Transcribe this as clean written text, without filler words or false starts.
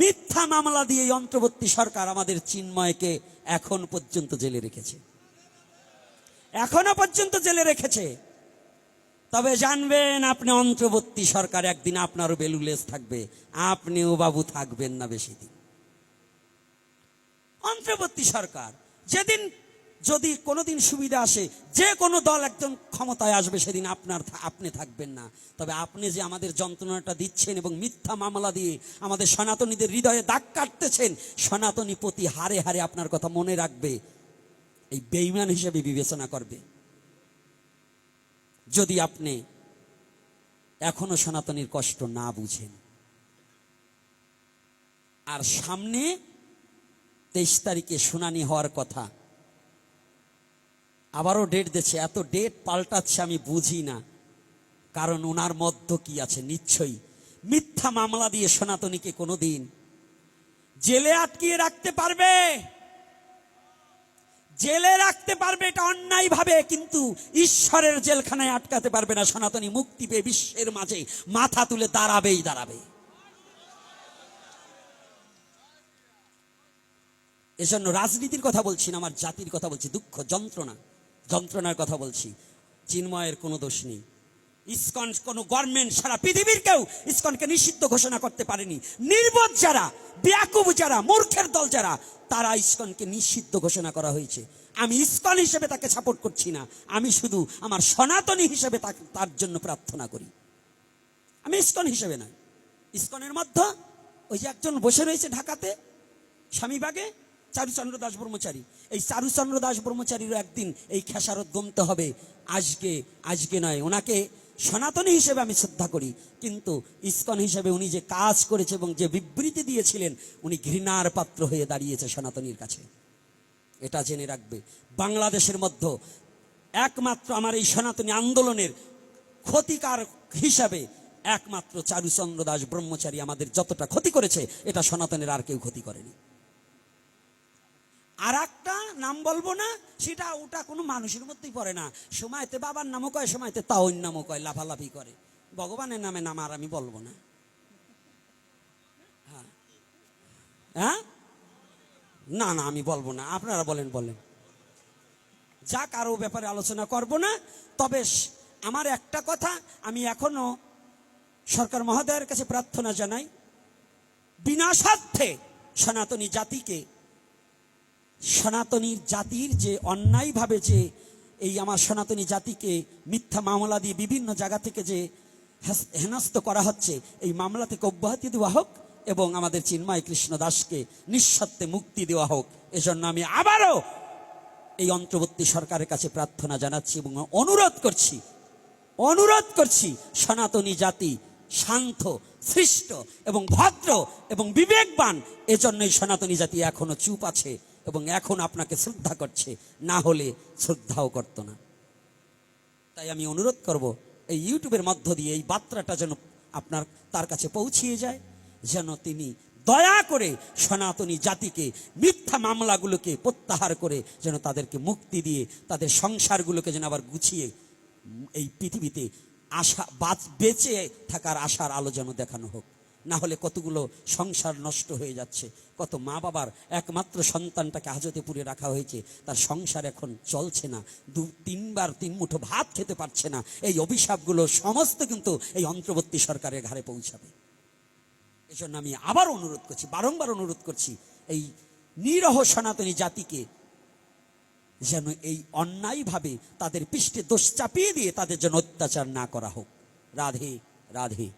মিথ্যা মামলা দিয়ে এই অন্তর্বর্তী সরকার আমাদের চিন্ময়কে এখন পর্যন্ত জেলে রেখেছে, এখনো পর্যন্ত জেলে রেখেছে। তবে জানবেন, আপনি অন্তর্বর্তী সরকার, একদিন আপনারও বেলুলেস থাকবে, আপনিও বাবু থাকবেন না বেশি দিন। অন্তর্বর্তী সরকার যেদিন যদি কোনোদিন সুবিধা আসে, যে কোনো দল একজন ক্ষমতায় আসবে, সেদিন আপনি থাকবেন না। তবে আপনি যে আমাদের যন্ত্রণাটা দিচ্ছেন এবং মিথ্যা মামলা দিয়ে আমাদের সনাতনীদের হৃদয়ে দাগ কাটতেছেন, সনাতনী প্রতি হারে হারে আপনার কথা মনে রাখবে, এই বেঈমান হিসেবে বিবেচনা করবে। যদি আপনি এখনো সনাতনীর কষ্ট না বুঝেন। আর সামনে 23 তারিখে শুনানি হওয়ার কথা, আবারও ডেট দিচ্ছে। এত ডেট পাল্টাচ্ছে আমি বুঝি না, কারণ ওনার মধ্য কি আছে? নিশ্চয়ই মিথ্যা মামলা দিয়ে সনাতনীকে কোনোদিন জেলে আটকিয়ে রাখতে পারবে, জেলে রাখতে পারবে, এটা অন্যায় ভাবে, কিন্তু ঈশ্বরের জেলখানায় আটকাতে পারবে না। সনাতনী মুক্তি পেয়ে বিশ্বের মাঝে মাথা তুলে দাঁড়াবেই দাঁড়াবে। এজন্য রাজনীতির কথা বলছি না, আমার জাতির কথা বলছি, দুঃখ যন্ত্রণার কথা বলছি। চিন্ময়ের কোনো দোষ নেই। ইসকন কোনো গভর্নমেন্ট সারা পৃথিবীর কেউ ইসকনকে নিষিদ্ধ ঘোষণা করতে পারেনি। নির্বোধ যারা, বেয়াকুব যারা, মূর্খের দল যারা, তারা ইসকনকে নিষিদ্ধ ঘোষণা করা হয়েছে। আমি ইসকন হিসেবে তাকে সাপোর্ট করছি না, আমি শুধু আমার সনাতনী হিসেবে তার জন্য প্রার্থনা করি। আমি ইসকন হিসেবে না। ইসকনের মধ্যে ওই যে একজন বসে রয়েছে ঢাকাতে স্বামীবাগে, চারুচন্দ্র দাস ব্রহ্মচারী। এই চারুচন্দ্র দাস ব্রহ্মচারীরও একদিন এই খেসারত গমতে হবে। আজকে নয়, ওনাকে সনাতনী হিসেবে আমি শ্রদ্ধা করি, কিন্তু ইসকন হিসেবে উনি যে কাজ করেছে এবং যে বিবৃতি দিয়েছিলেন, উনি ঘৃণার পাত্র হয়ে দাঁড়িয়েছে সনাতনীর কাছে। এটা জেনে রাখবে। বাংলাদেশের মধ্যে একমাত্র আমার এই সনাতনী আন্দোলনের ক্ষতিকার হিসাবে একমাত্র চারুচন্দ্র দাস ব্রহ্মচারী আমাদের যতটা ক্ষতি করেছে, এটা সনাতনের আর কেউ ক্ষতি করেনি। আর একটা নাম বলবো না, ওটা কোনো মানুষের মধ্যেই পড়ে না। সময়তে বাবার নামও কয়, সময়তে তাওর নামও কয়, লাফালাফি করে। ভগবানের নামে নাম আর আমি বলবো না। হ্যাঁ, না আমি বলবো না, আপনারা বলেন। যা কারো ব্যাপারে আলোচনা করব না। তবে আমার একটা কথা, আমি এখনো সরকার মহোদয়ের কাছে প্রার্থনা জানাই, বিনা স্বার্থে সনাতনীর জাতির যে অন্যায়ভাবে যে এই আমার সনাতনী জাতিকে মিথ্যা মামলা দিয়ে বিভিন্ন জায়গা থেকে যে হেনস্থ করা হচ্ছে, এই মামলা থেকে অব্যাহতি দেওয়া হোক এবং আমাদের চিন্ময় কৃষ্ণ দাসকে নিঃশর্তে মুক্তি দেওয়া হোক। এজন্য আমি আবারও এই অন্তর্বর্তী সরকারের কাছে প্রার্থনা জানাচ্ছি এবং অনুরোধ করছি সনাতনী জাতি শান্ত, সৃষ্ট এবং ভদ্র এবং বিবেকবান। এজন্যই সনাতনী জাতি এখনো চুপ আছে এবং এখন আপনাকে শ্রদ্ধা করছে, না হলে শ্রদ্ধাও করত না। তাই আমি অনুরোধ করব, এই ইউটিউবের মধ্য দিয়ে এই বার্তাটা যেন তার কাছে পৌঁছিয়ে যায়, যেন তিনি দয়া করে সনাতনী জাতিকে মিথ্যা মামলাগুলোকে প্রত্যাহার করে যেন তাদেরকে মুক্তি দিয়ে তাদের সংসারগুলোকে যেন আবার গুছিয়ে এই পৃথিবীতে বেঁচে থাকার আশার আলো যেন দেখানো হোক। না হলে কতগুলো সংসার নষ্ট হয়ে যাচ্ছে, কত মা বাবার একমাত্র সন্তানটাকে হাজতে পুরে রাখা হয়েছে, তার সংসার এখন চলছে না, 2-3 তিন মুঠো ভাত খেতে পারছে না। এই অভিশাপগুলো সমস্ত কিন্তু এই অন্তর্বর্তী সরকারের ঘাড়ে পৌঁছাবে। এজন্য আমি আবার বারংবার অনুরোধ করছি, এই নিরহ সনাতনী জাতিকে যেন এই অন্যায়ভাবে তাদের পৃষ্ঠে দোষ চাপিয়ে দিয়ে তাদের জন্য অত্যাচার না করা হোক। রাধে রাধে।